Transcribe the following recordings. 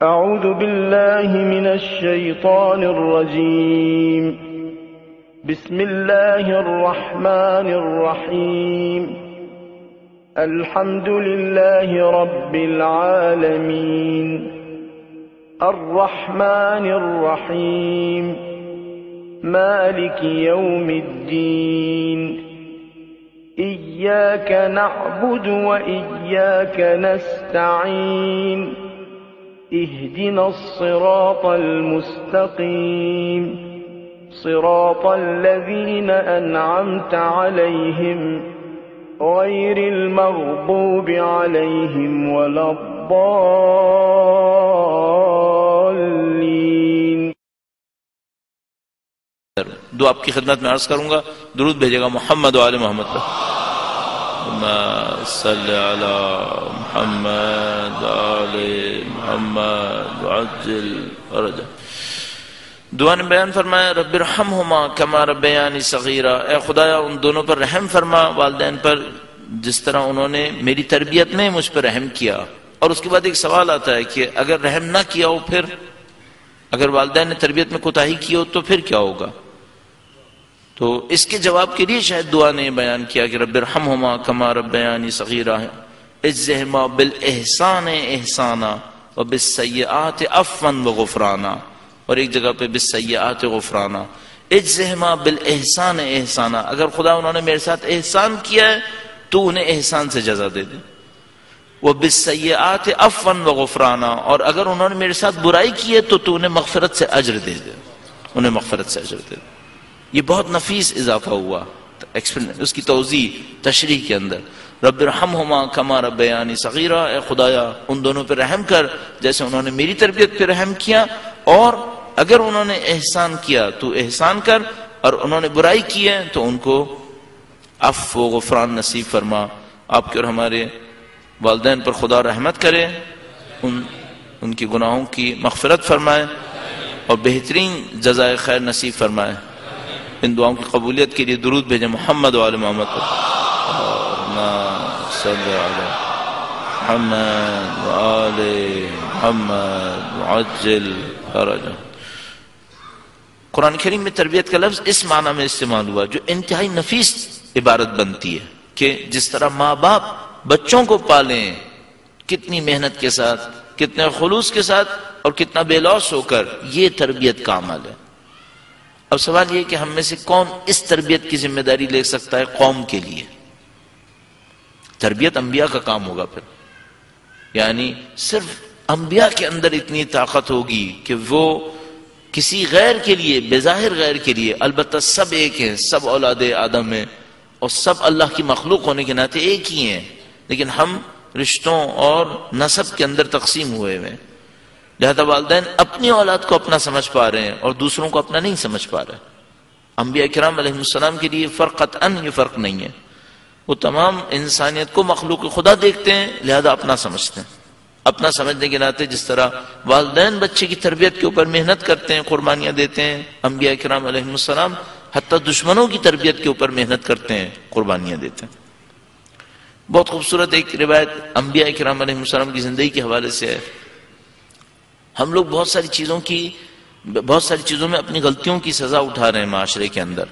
أعوذ بالله من الشيطان الرجيم. بسم الله الرحمن الرحيم. الحمد لله رب العالمين. الرحمن الرحيم. مالك يوم الدين. إياك نعبد وإياك نستعين. اهدنا الصراط المستقيم. صراط الذين أنعمت عليهم غير المغضوب عليهم ولا الضالين. دو آپ کی خدمت میں عرض کروں گا، درود بھیجے گا محمد و آل محمد پر. صلی علی محمد آل محمد وعجل فرجہ. دعا نے بیان فرمایا رب ارحمہما کما ربیانی صغیرا، اے خدایا ان دونوں پر رحم فرما، والدین پر جس طرح انہوں نے میری تربیت میں مجھ پر رحم کیا. اور اس کے بعد ایک سوال آتا ہے کہ اگر رحم نہ کیا ہو، پھر اگر والدین نے تربیت میں کوتاہی کی ہو تو پھر کیا ہوگا؟ تو اس کے جواب کے لیے شاید دعا نے بیان کیا کہ رب ارحمہما کما ربیانی صغیرا اجزہما بالاحسان احسانا وبالسیئات عفوا وغفرانا، اور ایک جگہ پہ بالسیئات غفرانا. اجزہما بالاحسان احسانا، اگر خدا انہوں نے میرے ساتھ احسان کیا ہے تو انہیں احسان سے جزا دے دے. وبالسیئات عفوا وغفرانا، اور اگر انہوں نے میرے ساتھ برائی کی ہے تو انہیں مغفرت سے اجر دے دے، انہیں مغفرت سے اجر دے دے. یہ بہت نفیس اضافہ ہوا اس کی توضیح تشریح کے اندر. رب ارحمہما کما ربیانی صغیرا، اے خدایا ان دونوں پہ رحم کر جیسے انہوں نے میری تربیت پہ رحم کیا، اور اگر انہوں نے احسان کیا تو احسان کر، اور انہوں نے برائی کی ہے تو ان کو عفو و غفران نصیب فرما. آپ کے اور ہمارے والدین پر خدا رحمت کرے، ان کی گناہوں کی مغفرت فرمائے اور بہترین جزائے خیر نصیب فرمائے. ان دعاؤں کی قبولیت کے لیے درود بھیجیں محمد و آل محمد پر. صلی علی محمد و آل محمد وعجل فرجہ. قرآن کریم میں تربیت کا لفظ اس معنی میں استعمال ہوا جو انتہائی نفیس عبارت بنتی ہے کہ جس طرح ماں باپ بچوں کو پالیں کتنی محنت کے ساتھ، کتنے خلوص کے ساتھ اور کتنا بے لوث ہو کر، یہ تربیت کا عمل ہے. اب سوال یہ کہ ہم میں سے کون اس تربیت کی ذمہ داری لے سکتا ہے قوم کے لیے؟ تربیت انبیاء کا کام ہوگا پھر. یعنی صرف انبیاء کے اندر اتنی طاقت ہوگی کہ وہ کسی غیر کے لیے، بظاہر غیر کے لیے، البتہ سب ایک ہیں، سب اولاد آدم ہیں اور سب اللہ کی مخلوق ہونے کے ناطے ایک ہی ہیں، لیکن ہم رشتوں اور نسب کے اندر تقسیم ہوئے ہیں. لہذا والدین اپنی اولاد کو اپنا سمجھ پا رہے ہیں اور دوسروں کو اپنا نہیں سمجھ پا رہے. انبیاء کرام علیہ السلام کے لیے فرق قطعاً یہ فرق نہیں ہے. وہ تمام انسانیت کو مخلوق خدا دیکھتے ہیں، لہذا اپنا سمجھتے ہیں. اپنا سمجھنے کے ناطے جس طرح والدین بچے کی تربیت کے اوپر محنت کرتے ہیں، قربانیاں دیتے ہیں، انبیاء کرام علیہ السلام حتیٰ دشمنوں کی تربیت کے اوپر محنت کرتے ہیں، قربانیاں دیتے ہیں. بہت خوبصورت ایک روایت انبیاء کرام علیہ السلام کی زندگی کے حوالے سے ہے. ہم لوگ بہت ساری چیزوں میں اپنی غلطیوں کی سزا اٹھا رہے ہیں معاشرے کے اندر.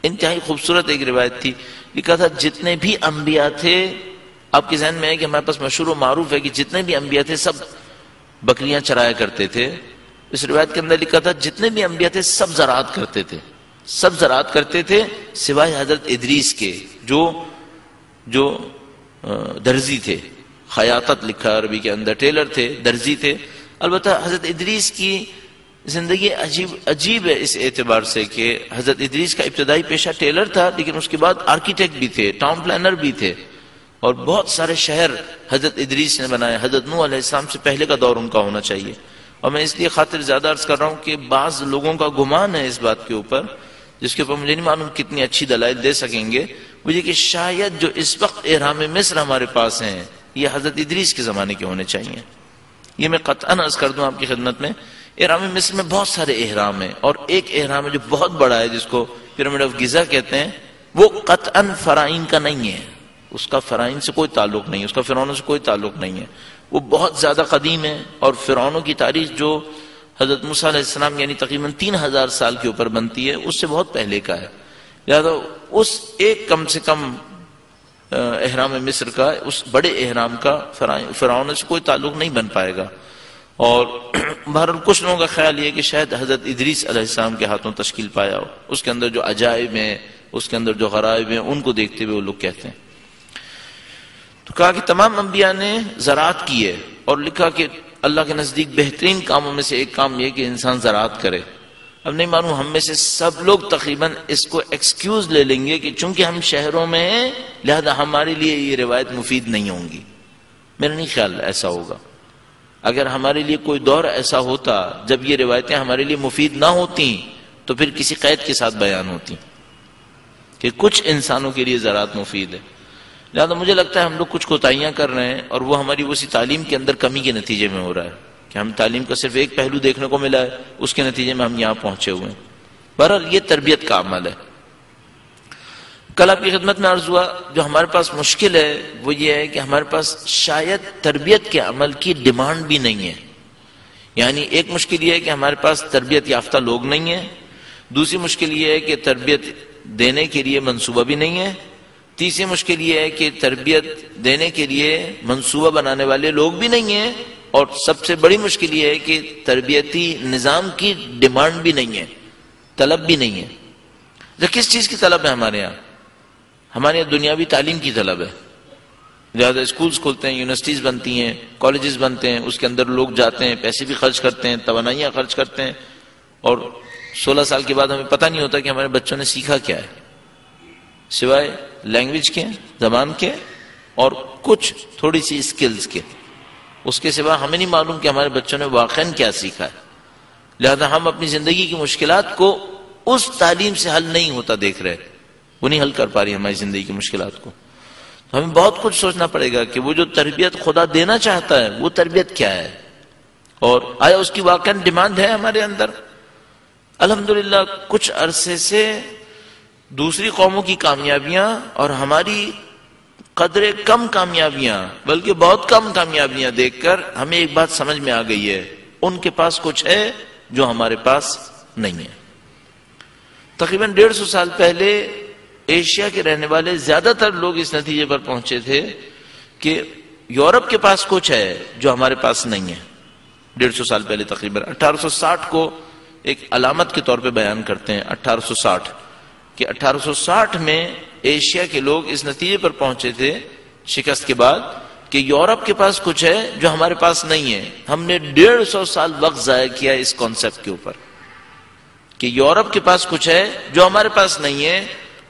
انتہائی خوبصورت ایک روایت تھی، لکھا تھا جتنے بھی انبیاء تھے، آپ کے ذہن میں ہے کہ ہمارے پاس مشہور و معروف ہے کہ جتنے بھی انبیاء تھے سب بکریاں چرایا کرتے تھے. اس روایت کے اندر لکھا تھا جتنے بھی انبیاء تھے سب زراعت کرتے تھے، سب زراعت کرتے تھے سوائے حضرت ادریس کے جو درزی تھے. خیاطت لکھا عربی کے اندر، ٹیلر تھے، درزی تھے. البتہ حضرت ادریس کی زندگی عجیب ہے اس اعتبار سے کہ حضرت ادریس کا ابتدائی پیشہ ٹیلر تھا، لیکن اس کے بعد آرکیٹیکٹ بھی تھے، ٹاؤن پلانر بھی تھے، اور بہت سارے شہر حضرت ادریس نے بنائے. حضرت نوح علیہ السلام سے پہلے کا دور ان کا ہونا چاہیے. اور میں اس لیے خاطر زیادہ عرض کر رہا ہوں کہ بعض لوگوں کا گمان ہے اس بات کے اوپر، جس کے اوپر مجھے نہیں معلوم کتنی اچھی دلائل دے سکیں گے، وہ یہ کہ شاید جو اس وقت احرام مصر ہمارے پاس ہیں یہ حضرت ادریس کے زمانے کے ہونے چاہیے. یہ میں قطعاً عرض کر دوں آپ کی خدمت میں. احرام مصر میں بہت سارے احرام ہیں، اور ایک احرام ہے جو بہت بڑا ہے جس کو پیرامڈ آف گیزا کہتے ہیں، وہ قطعاً فرائن کا نہیں ہے، اس کا فرائن سے کوئی تعلق نہیں ہے، اس کا فرعون سے کوئی تعلق نہیں ہے. وہ بہت زیادہ قدیم ہے، اور فرعونوں کی تاریخ جو حضرت موسیٰ علیہ السلام یعنی تقریباً 3000 سال کے اوپر بنتی ہے، اس سے بہت پہلے کا ہے. لہذا اس ایک کم سے کم احرام مصر کا، اس بڑے احرام کا فرعون سے کوئی تعلق نہیں بن پائے گا. اور بہرحال کچھ لوگوں کا خیال یہ ہے کہ شاید حضرت ادریس علیہ السلام کے ہاتھوں تشکیل پایا ہو، اس کے اندر جو عجائب ہیں، اس کے اندر جو غرائب ہیں، ان کو دیکھتے ہوئے وہ لوگ کہتے ہیں. تو کہا کہ تمام انبیاء نے زراعت کی ہے، اور لکھا کہ اللہ کے نزدیک بہترین کاموں میں سے ایک کام یہ کہ انسان زراعت کرے. اب نہیں معلوم ہم میں سے سب لوگ تقریباً اس کو ایکسکیوز لے لیں گے کہ چونکہ ہم شہروں میں ہیں لہذا ہمارے لیے یہ روایت مفید نہیں ہوں گی. میرا نہیں خیال ایسا ہوگا. اگر ہمارے لیے کوئی دور ایسا ہوتا جب یہ روایتیں ہمارے لیے مفید نہ ہوتی تو پھر کسی قید کے ساتھ بیان ہوتی کہ کچھ انسانوں کے لیے زراعت مفید ہے. لہذا مجھے لگتا ہے ہم لوگ کچھ کوتاہیاں کر رہے ہیں، اور وہ ہماری اسی تعلیم کے اندر کمی کے نتیجے میں ہو رہا ہے کہ ہم تعلیم کا صرف ایک پہلو دیکھنے کو ملا ہے، اس کے نتیجے میں ہم یہاں پہنچے ہوئے ہیں. بہرحال یہ تربیت کا عمل ہے. کل آپ کی خدمت میں عرض ہوا جو ہمارے پاس مشکل ہے وہ یہ ہے کہ ہمارے پاس شاید تربیت کے عمل کی ڈیمانڈ بھی نہیں ہے. یعنی ایک مشکل یہ ہے کہ ہمارے پاس تربیت یافتہ لوگ نہیں ہیں، دوسری مشکل یہ ہے کہ تربیت دینے کے لیے منصوبہ بھی نہیں ہے، تیسری مشکل یہ ہے کہ تربیت دینے کے لیے منصوبہ بنانے والے لوگ بھی نہیں ہیں، اور سب سے بڑی مشکل یہ ہے کہ تربیتی نظام کی ڈیمانڈ بھی نہیں ہے، طلب بھی نہیں ہے. کس چیز کی طلب ہے ہمارے یہاں؟ ہمارے یہاں دنیاوی تعلیم کی طلب ہے. لہٰذا اسکولز کھلتے ہیں، یونیورسٹیز بنتی ہیں، کالجز بنتے ہیں، اس کے اندر لوگ جاتے ہیں، پیسے بھی خرچ کرتے ہیں، توانائیاں خرچ کرتے ہیں، اور 16 سال کے بعد ہمیں پتہ نہیں ہوتا کہ ہمارے بچوں نے سیکھا کیا ہے سوائے لینگویج کے، زبان کے، اور کچھ تھوڑی سی اسکلز کے. اس کے سوا ہمیں نہیں معلوم کہ ہمارے بچوں نے واقعاً کیا سیکھا ہے. لہذا ہم اپنی زندگی کی مشکلات کو اس تعلیم سے حل نہیں ہوتا دیکھ رہے، وہ نہیں حل کر پا رہی ہماری زندگی کی مشکلات کو. تو ہمیں بہت کچھ سوچنا پڑے گا کہ وہ جو تربیت خدا دینا چاہتا ہے وہ تربیت کیا ہے، اور آیا اس کی واقعاً ڈیمانڈ ہے ہمارے اندر. الحمدللہ کچھ عرصے سے دوسری قوموں کی کامیابیاں اور ہماری قدر کم کامیابیاں، بلکہ بہت کم کامیابیاں دیکھ کر ہمیں ایک بات سمجھ میں آ گئی ہے، ان کے پاس کچھ ہے جو ہمارے پاس نہیں ہے. تقریباً 150 سال پہلے ایشیا کے رہنے والے زیادہ تر لوگ اس نتیجے پر پہنچے تھے کہ یورپ کے پاس کچھ ہے جو ہمارے پاس نہیں ہے. 150 سال پہلے تقریباً 1860 کو ایک علامت کے طور پہ بیان کرتے ہیں. 1860 کہ 1860 میں ایشیا کے لوگ اس نتیجے پر پہنچے تھے شکست کے بعد کہ یورپ کے پاس کچھ ہے جو ہمارے پاس نہیں ہے. ہم نے 150 سال وقت ضائع کیا اس کانسیپٹ کے اوپر کہ یورپ کے پاس کچھ ہے جو ہمارے پاس نہیں ہے.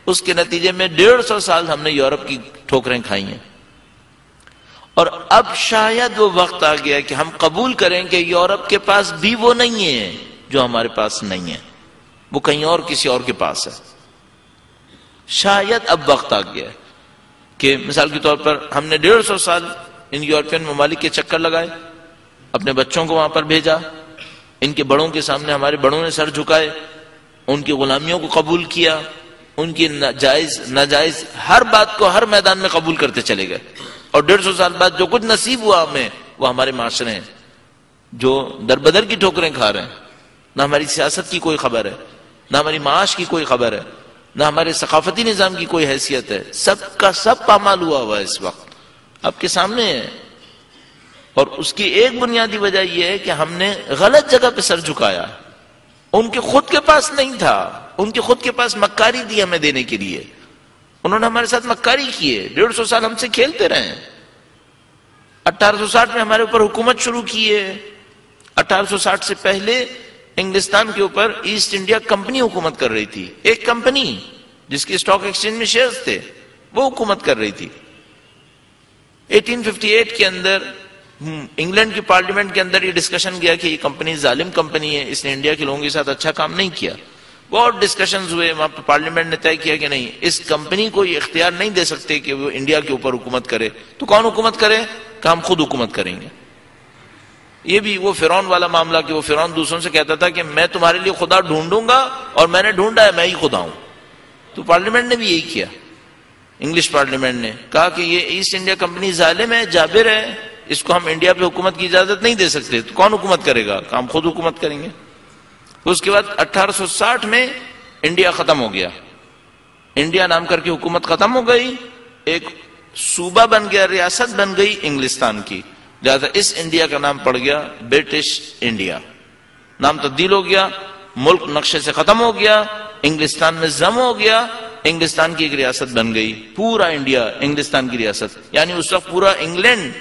اس کے نتیجے میں 150 سال ہم نے یورپ کی ٹھوکریں کھائی ہیں. اور اب شاید وہ وقت آ گیا کہ ہم قبول کریں کہ یورپ کے پاس بھی وہ نہیں ہے جو ہمارے پاس نہیں ہے، وہ کہیں اور کسی اور کے پاس ہے. شاید اب وقت آ گیا کہ مثال کے طور پر ہم نے 150 سال ان یورپین ممالک کے چکر لگائے، اپنے بچوں کو وہاں پر بھیجا، ان کے بڑوں کے سامنے ہمارے بڑوں نے سر جھکائے، ان کی غلامیوں کو قبول کیا، ان کی جائز ناجائز ہر بات کو ہر میدان میں قبول کرتے چلے گئے. اور 150 سال بعد جو کچھ نصیب ہوا ہمیں وہ ہمارے معاشرے ہیں جو دربدر کی ٹھوکریں کھا رہے ہیں. نہ ہماری سیاست کی کوئی خبر ہے، نہ ہماری معاش کی کوئی خبر ہے، نہ ہمارے ثقافتی نظام کی کوئی حیثیت ہے. سب کا سب پامال ہوا ہوا ہے اس وقت آپ کے سامنے ہے. اور اس کی ایک بنیادی وجہ یہ ہے کہ ہم نے غلط جگہ پہ سر جھکایا. ان کے خود کے پاس نہیں تھا، ان کے خود کے پاس مکاری دی ہمیں دینے کے لیے. انہوں نے ہمارے ساتھ مکاری کی ہے، 150 سال ہم سے کھیلتے رہے. 1860 میں ہمارے اوپر حکومت شروع کی ہے. 1860 سے پہلے انگلستان کے اوپر ایسٹ انڈیا کمپنی حکومت کر رہی تھی. ایک کمپنی جس کے اسٹاک ایکسچینج میں شیئرز تھے وہ حکومت کر رہی تھی. 1858 کے اندر انگلینڈ کی پارلیمنٹ کے اندر یہ ڈسکشن گیا کہ یہ کمپنی ظالم کمپنی ہے، اس نے انڈیا کے لوگوں کے ساتھ اچھا کام نہیں کیا. بہت ڈسکشنز ہوئے وہاں پہ، پارلیمنٹ نے طے کیا کہ نہیں، اس کمپنی کو یہ اختیار نہیں دے سکتے کہ وہ انڈیا کے اوپر حکومت کرے. تو کون حکومت کرے؟ کہ ہم خود حکومت کریں گے. یہ بھی وہ فرعون والا معاملہ کہ وہ فرعون دوسروں سے کہتا تھا کہ میں تمہارے لیے خدا ڈھونڈوں گا اور میں نے ڈھونڈا ہے، میں ہی خدا ہوں. تو پارلیمنٹ نے بھی یہی کیا. انگلش پارلیمنٹ نے کہا کہ یہ ایسٹ انڈیا کمپنی ظالم ہے، جابر ہے، اس کو ہم انڈیا پہ حکومت کی اجازت نہیں دے سکتے، تو کون حکومت کرے گا؟ ہم خود حکومت کریں گے۔ اس کے بعد 1860 میں انڈیا ختم ہو گیا، انڈیا نام کر کے حکومت ختم ہو گئی، ایک صوبہ بن گیا، ریاست بن گئی انگلستان کی، لہذا اس انڈیا کا نام پڑ گیا برٹش انڈیا، نام تبدیل ہو گیا، ملک نقشے سے ختم ہو گیا، انگلستان میں ضم ہو گیا، انگلستان کی ایک ریاست بن گئی، پورا انڈیا انگلستان کی ریاست، یعنی اس وقت پورا انگلینڈ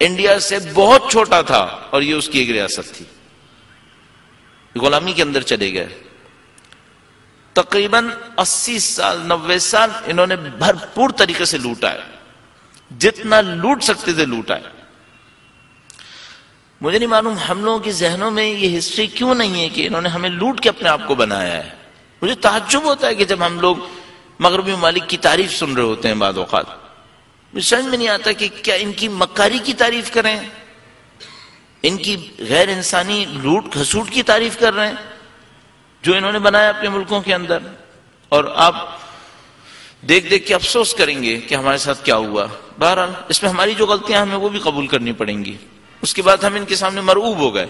انڈیا سے بہت چھوٹا تھا اور یہ اس کی ایک ریاست تھی، غلامی کے اندر چلے گئے۔ تقریباً 80 سال 90 سال انہوں نے بھرپور طریقے سے لوٹا ہے، جتنا لوٹ سکتے تھے لوٹا ہے۔ مجھے نہیں معلوم ہم لوگوں کے ذہنوں میں یہ ہسٹری کیوں نہیں ہے کہ انہوں نے ہمیں لوٹ کے اپنے آپ کو بنایا ہے۔ مجھے تعجب ہوتا ہے کہ جب ہم لوگ مغربی ممالک کی تعریف سن رہے ہوتے ہیں بعض اوقات، مجھے سمجھ میں نہیں آتا کہ کیا ان کی مکاری کی تعریف کریں، ان کی غیر انسانی لوٹ کھسوٹ کی تعریف کر رہے ہیں جو انہوں نے بنایا اپنے ملکوں کے اندر، اور آپ دیکھ دیکھ کے افسوس کریں گے کہ ہمارے ساتھ کیا ہوا۔ بہرحال اس میں ہماری جو غلطیاں ہمیں وہ بھی قبول کرنی پڑیں گی۔ اس کے بعد ہم ان کے سامنے مرعوب ہو گئے،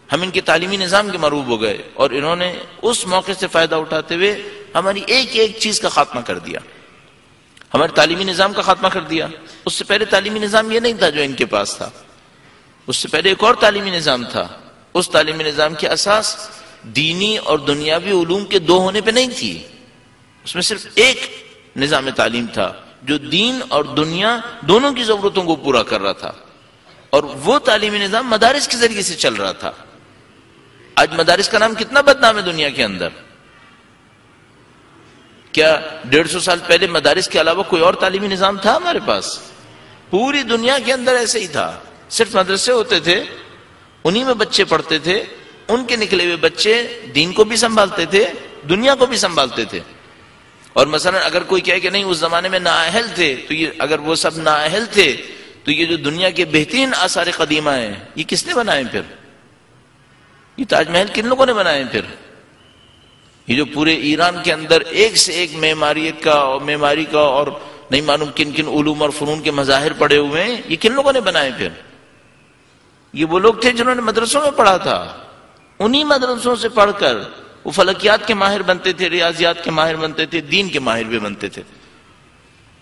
ہم ان کے تعلیمی نظام کے مرعوب ہو گئے، اور انہوں نے اس موقع سے فائدہ اٹھاتے ہوئے ہماری ایک ایک چیز کا خاتمہ کر دیا، ہمارے تعلیمی نظام کا خاتمہ کر دیا۔ اس سے پہلے تعلیمی نظام یہ نہیں تھا جو ان کے پاس تھا، اس سے پہلے ایک اور تعلیمی نظام تھا، اس تعلیمی نظام کی اساس دینی اور دنیاوی علوم کے دو ہونے پہ نہیں تھی، اس میں صرف ایک نظام تعلیم تھا جو دین اور دنیا دونوں کی ضرورتوں کو پورا کر رہا تھا، اور وہ تعلیمی نظام مدارس کے ذریعے سے چل رہا تھا۔ آج مدارس کا نام کتنا بدنام ہے دنیا کے اندر۔ کیا 150 سال پہلے مدارس کے علاوہ کوئی اور تعلیمی نظام تھا ہمارے پاس؟ پوری دنیا کے اندر ایسے ہی تھا، صرف مدرسے ہوتے تھے، انہی میں بچے پڑھتے تھے، ان کے نکلے ہوئے بچے دین کو بھی سنبھالتے تھے، دنیا کو بھی سنبھالتے تھے۔ اور مثلا اگر کوئی کہے کہ نہیں اس زمانے میں نااہل تھے، تو یہ اگر وہ سب نااہل تھے تو یہ جو دنیا کے بہترین آثار قدیمہ ہیں یہ کس نے بنائے؟ پھر یہ تاج محل کن لوگوں نے بنائے؟ پھر یہ جو پورے ایران کے اندر ایک سے ایک معماری کا اور نہیں معلوم کن کن علوم اور فنون کے مظاہر پڑے ہوئے ہیں، یہ کن لوگوں نے بنائے؟ پھر یہ وہ لوگ تھے جنہوں نے مدرسوں میں پڑھا تھا، انہی مدرسوں سے پڑھ کر وہ فلکیات کے ماہر بنتے تھے، ریاضیات کے ماہر بنتے تھے، دین کے ماہر بھی بنتے تھے۔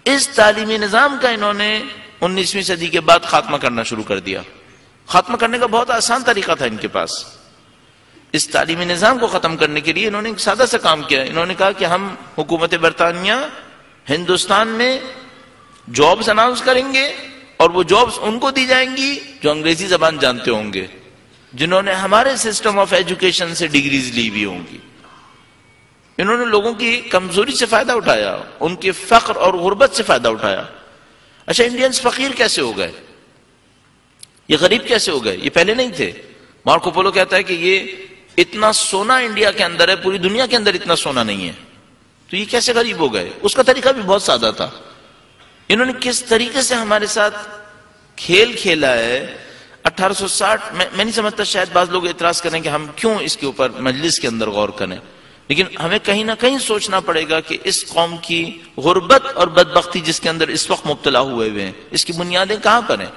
اس تعلیمی نظام کا انہوں نے 19ویں صدی کے بعد خاتمہ کرنا شروع کر دیا۔ خاتمہ کرنے کا بہت آسان طریقہ تھا ان کے پاس۔ اس تعلیمی نظام کو ختم کرنے کے لیے انہوں نے ایک سادہ سا کام کیا، انہوں نے کہا کہ ہم حکومت برطانیہ ہندوستان میں جابز اناؤنس کریں گے، اور وہ جابز ان کو دی جائیں گی جو انگریزی زبان جانتے ہوں گے، جنہوں نے ہمارے سسٹم آف ایجوکیشن سے ڈگریز لی ہوئی ہوں گی۔ انہوں نے لوگوں کی کمزوری سے فائدہ اٹھایا، ان کے فقر اور غربت سے فائدہ اٹھایا۔ اچھا انڈینز فقیر کیسے ہو گئے؟ یہ غریب کیسے ہو گئے؟ یہ پہلے نہیں تھے۔ مارکو پولو کہتا ہے کہ یہ اتنا سونا انڈیا کے اندر ہے، پوری دنیا کے اندر اتنا سونا نہیں ہے، تو یہ کیسے غریب ہو گئے؟ اس کا طریقہ بھی بہت سادہ تھا۔ انہوں نے کس طریقے سے ہمارے ساتھ کھیل کھیلا ہے۔ 1860 میں نہیں سمجھتا، شاید بعض لوگ اعتراض کریں کہ ہم کیوں اس کے اوپر مجلس کے اندر غور کریں، لیکن ہمیں کہیں نہ کہیں سوچنا پڑے گا کہ اس قوم کی غربت اور بدبختی جس کے اندر اس وقت مبتلا ہوئے ہیں، اس کی بنیادیں کہاں پر ہیں؟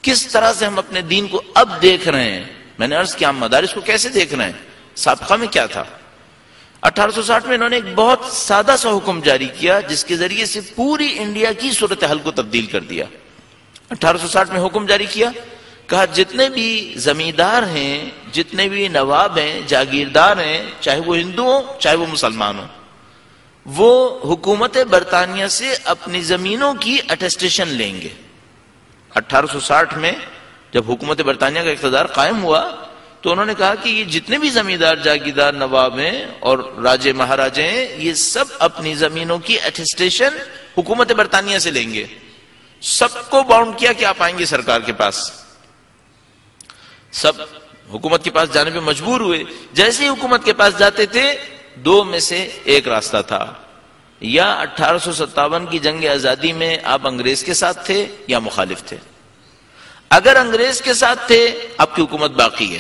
کس طرح سے ہم اپنے دین کو اب دیکھ رہے ہیں؟ میں نے عرض کیا ہم مدارس کو کیسے دیکھ رہے ہیں، سابقہ میں کیا تھا؟ 1860 میں انہوں نے ایک بہت سادہ سا حکم جاری کیا جس کے ذریعے سے پوری انڈیا کی صورتحال کو تبدیل کر دیا۔ 1860 میں حکم جاری کیا، کہا جتنے بھی زمیندار ہیں، جتنے بھی نواب ہیں، جاگیردار ہیں، چاہے وہ ہندو ہوں چاہے وہ مسلمان ہوں، وہ حکومت برطانیہ سے اپنی زمینوں کی اٹیسٹیشن لیں گے۔ 1860 میں جب حکومت برطانیہ کا اقتدار قائم ہوا تو انہوں نے کہا کہ یہ جتنے بھی زمیندار، جاگیردار، نواب ہیں اور راجے مہاراجے ہیں، یہ سب اپنی زمینوں کی اٹیسٹیشن حکومت برطانیہ سے لیں گے۔ سب کو باؤنڈ کیا کہ آپ آئیں گے سرکار کے پاس۔ سب حکومت کے پاس جانے پہ مجبور ہوئے۔ جیسے ہی حکومت کے پاس جاتے تھے، دو میں سے ایک راستہ تھا، یا 1857 کی جنگ آزادی میں آپ انگریز کے ساتھ تھے یا مخالف تھے۔ اگر انگریز کے ساتھ تھے آپ کی حکومت باقی ہے،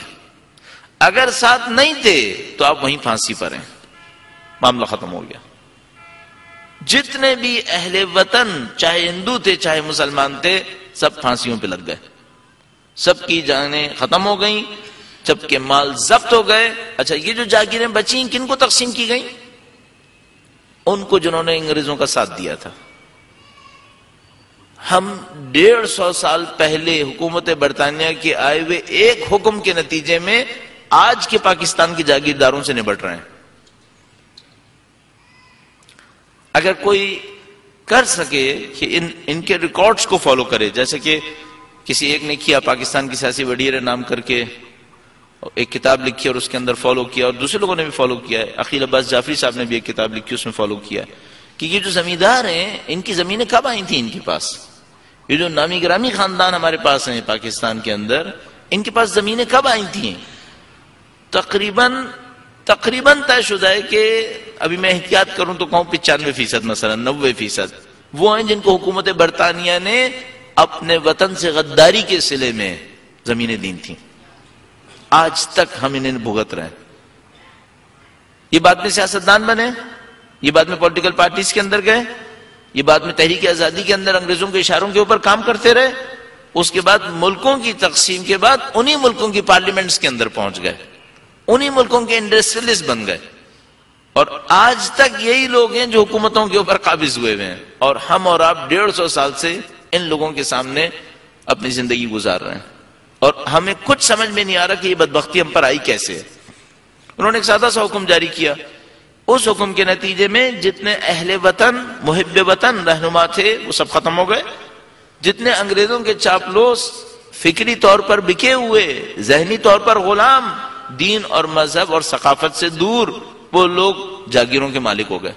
اگر ساتھ نہیں تھے تو آپ وہیں پھانسی پر ہیں، معاملہ ختم ہو گیا۔ جتنے بھی اہل وطن چاہے ہندو تھے چاہے مسلمان تھے، سب پھانسیوں پہ لگ گئے، سب کی جانیں ختم ہو گئیں، جب کہ مال ضبط ہو گئے۔ اچھا یہ جو جاگیریں بچیں کن کو تقسیم کی گئیں؟ ان کو جنہوں نے انگریزوں کا ساتھ دیا تھا۔ ہم 150 سال پہلے حکومت برطانیہ کے آئے ہوئے ایک حکم کے نتیجے میں آج کے پاکستان کے جاگیرداروں سے نبٹ رہے ہیں۔ اگر کوئی کر سکے کہ ان کے ریکارڈز کو فالو کرے، جیسے کہ کسی ایک نے کیا، پاکستان کی سیاسی وڈیر نام کر کے ایک کتاب لکھی اور اس کے اندر فالو کیا، اور دوسرے لوگوں نے بھی فالو کیا ہے، عقیل عباس جعفری صاحب نے بھی ایک کتاب لکھی اس میں فالو کیا ہے کہ یہ جو زمیندار ہیں ان کی زمینیں کب آئی تھیں ان کے پاس، یہ جو نامی گرامی خاندان ہمارے پاس ہیں پاکستان کے اندر، ان کے پاس زمینیں کب آئی تھیں؟ تقریباً طے شدہ ہے کہ ابھی میں احتیاط کروں تو کہوں 95%، مثلا 90% وہ ہیں جن کو حکومت برطانیہ نے اپنے وطن سے غداری کے صلے میں زمینیں دی تھیں۔ آج تک ہم انہیں بھگت رہے ہیں۔ یہ بعد میں سیاستدان بنے، یہ بعد میں پولیٹیکل پارٹیز کے اندر گئے، یہ بعد میں تحریک آزادی کے اندر انگریزوں کے اشاروں کے اوپر کام کرتے رہے، اس کے بعد ملکوں کی تقسیم کے بعد انہی ملکوں کی پارلیمنٹس کے اندر پہنچ گئے، انہی ملکوں کے انڈسٹریلسٹ بن گئے، اور آج تک یہی لوگ ہیں جو حکومتوں کے اوپر قابض ہوئے ہوئے ہیں، اور ہم اور آپ 150 سال سے ان لوگوں کے سامنے اپنی زندگی گزار رہے ہیں، اور ہمیں کچھ سمجھ میں نہیں آ رہا کہ یہ بدبختی ہم پر آئی کیسے ہے۔ انہوں نے ایک سادہ سا حکم جاری کیا، اس حکم کے نتیجے میں جتنے اہل وطن محب وطن رہنما تھے وہ سب ختم ہو گئے، جتنے انگریزوں کے چاپلوس فکری طور پر بکے ہوئے، ذہنی طور پر غلام، دین اور مذہب اور ثقافت سے دور، وہ لوگ جاگیروں کے مالک ہو گئے،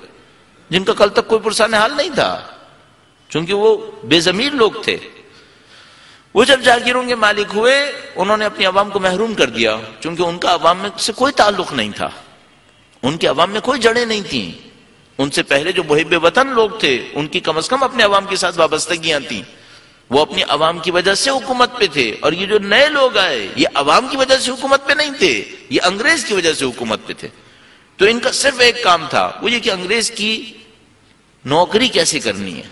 جن کا کل تک کوئی پرسان حال نہیں تھا، چونکہ وہ بے ضمیر لوگ تھے۔ وہ جب جاگیروں کے مالک ہوئے انہوں نے اپنی عوام کو محروم کر دیا، چونکہ ان کا عوام میں سے کوئی تعلق نہیں تھا، ان کے عوام میں کوئی جڑیں نہیں تھیں، ان سے پہلے جو محب وطن لوگ تھے ان کی کم از کم اپنے عوام کے ساتھ وابستگیاں تھیں، وہ اپنی عوام کی وجہ سے حکومت پہ تھے، اور یہ جو نئے لوگ آئے یہ عوام کی وجہ سے حکومت پہ نہیں تھے، یہ انگریز کی وجہ سے حکومت پہ تھے۔ تو ان کا صرف ایک کام تھا، وہ یہ کہ انگریز کی نوکری کیسے کرنی ہے،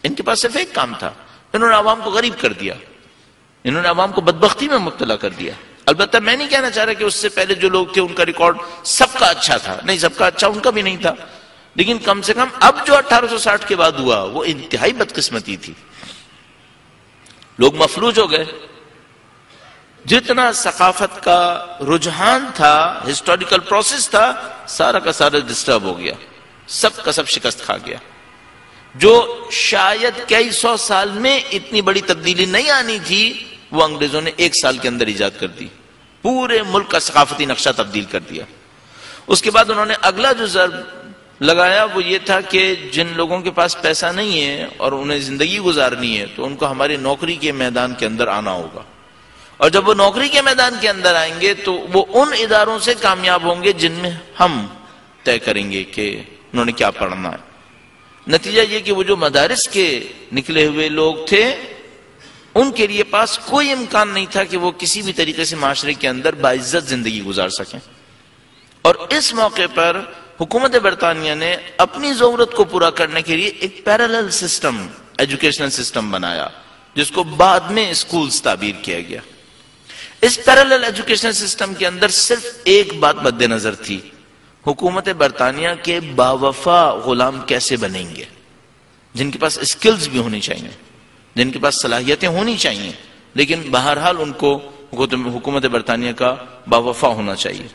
ان کے پاس صرف ایک کام تھا۔ انہوں نے عوام کو غریب کر دیا، انہوں نے عوام کو بدبختی میں مبتلا کر دیا۔ البتہ میں نہیں کہنا چاہ رہا کہ اس سے پہلے جو لوگ تھے ان کا ریکارڈ سب کا اچھا تھا، نہیں، سب کا اچھا ان کا بھی نہیں تھا، لیکن کم سے کم اب جو 1860 کے بعد ہوا وہ انتہائی بدقسمتی تھی، لوگ مفلوج ہو گئے، جتنا ثقافت کا رجحان تھا، ہسٹوریکل پروسیس تھا، سارا کا سارا ڈسٹرب ہو گیا، سب کا سب شکست کھا گیا۔ جو شاید کئی سو سال میں اتنی بڑی تبدیلی نہیں آنی تھی وہ انگریزوں نے 1 سال کے اندر ایجاد کر دی، پورے ملک کا ثقافتی نقشہ تبدیل کر دیا۔ اس کے بعد انہوں نے اگلا جو ضرب لگایا وہ یہ تھا کہ جن لوگوں کے پاس پیسہ نہیں ہے اور انہیں زندگی گزارنی ہے تو ان کو ہماری نوکری کے میدان کے اندر آنا ہوگا، اور جب وہ نوکری کے میدان کے اندر آئیں گے تو وہ ان اداروں سے کامیاب ہوں گے جن میں ہم طے کریں گے کہ انہوں نے کیا پڑھنا ہے۔ نتیجہ یہ کہ وہ جو مدارس کے نکلے ہوئے لوگ تھے ان کے لیے پاس کوئی امکان نہیں تھا کہ وہ کسی بھی طریقے سے معاشرے کے اندر باعزت زندگی گزار سکیں، اور اس موقع پر حکومت برطانیہ نے اپنی ضرورت کو پورا کرنے کے لیے ایک پیرالل سسٹم، ایجوکیشنل سسٹم بنایا جس کو بعد میں اسکولز تعبیر کیا گیا۔ اس پیرالل ایجوکیشنل سسٹم کے اندر صرف ایک بات مد نظر تھی، حکومت برطانیہ کے باوفا غلام کیسے بنیں گے، جن کے پاس اسکلز بھی ہونی چاہیے، جن کے پاس صلاحیتیں ہونی چاہیے، لیکن بہرحال ان کو حکومت برطانیہ کا باوفا ہونا چاہیے۔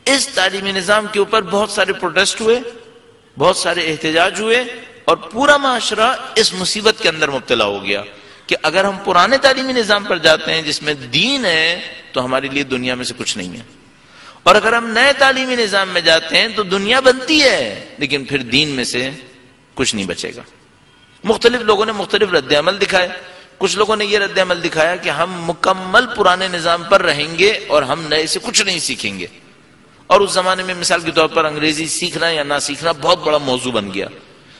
اس تعلیمی نظام کے اوپر بہت سارے پروٹیسٹ ہوئے، بہت سارے احتجاج ہوئے، اور پورا معاشرہ اس مصیبت کے اندر مبتلا ہو گیا کہ اگر ہم پرانے تعلیمی نظام پر جاتے ہیں جس میں دین ہے تو ہمارے لیے دنیا میں سے کچھ نہیں ہے، اور اگر ہم نئے تعلیمی نظام میں جاتے ہیں تو دنیا بنتی ہے لیکن پھر دین میں سے کچھ نہیں بچے گا۔ مختلف لوگوں نے مختلف رد عمل دکھائے، کچھ لوگوں نے یہ رد عمل دکھایا کہ ہم مکمل پرانے نظام پر رہیں گے اور ہم نئے سے کچھ نہیں سیکھیں گے، اور اس زمانے میں مثال کے طور پر انگریزی سیکھنا یا نہ سیکھنا بہت بڑا موضوع بن گیا۔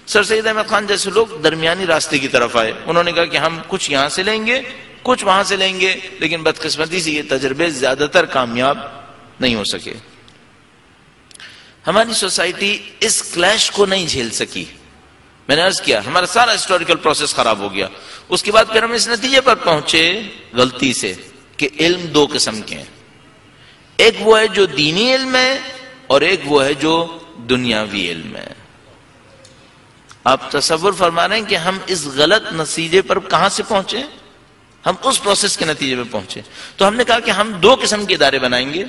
سر سید احمد خان جیسے لوگ درمیانی راستے کی طرف آئے، انہوں نے کہا کہ ہم کچھ یہاں سے لیں گے کچھ وہاں سے لیں گے، لیکن بدقسمتی سے یہ تجربے زیادہ تر کامیاب نہیں ہو سکے۔ ہماری سوسائٹی اس کلیش کو نہیں جھیل سکی، میں نے عرض کیا ہمارا سارا ہسٹوریکل پروسیس خراب ہو گیا. اس کے بعد پھر ہم اس نتیجے پر پہنچے غلطی سے کہ علم دو قسم کے ہیں. ایک وہ ہے جو دینی علم ہے اور ایک وہ ہے جو دنیاوی علم ہے. آپ تصور فرما رہے ہیں کہ ہم اس غلط نتیجے پر کہاں سے پہنچے؟ ہم اس پروسیس کے نتیجے میں پہنچے. تو ہم نے کہا کہ ہم دو قسم کے ادارے بنائیں گے.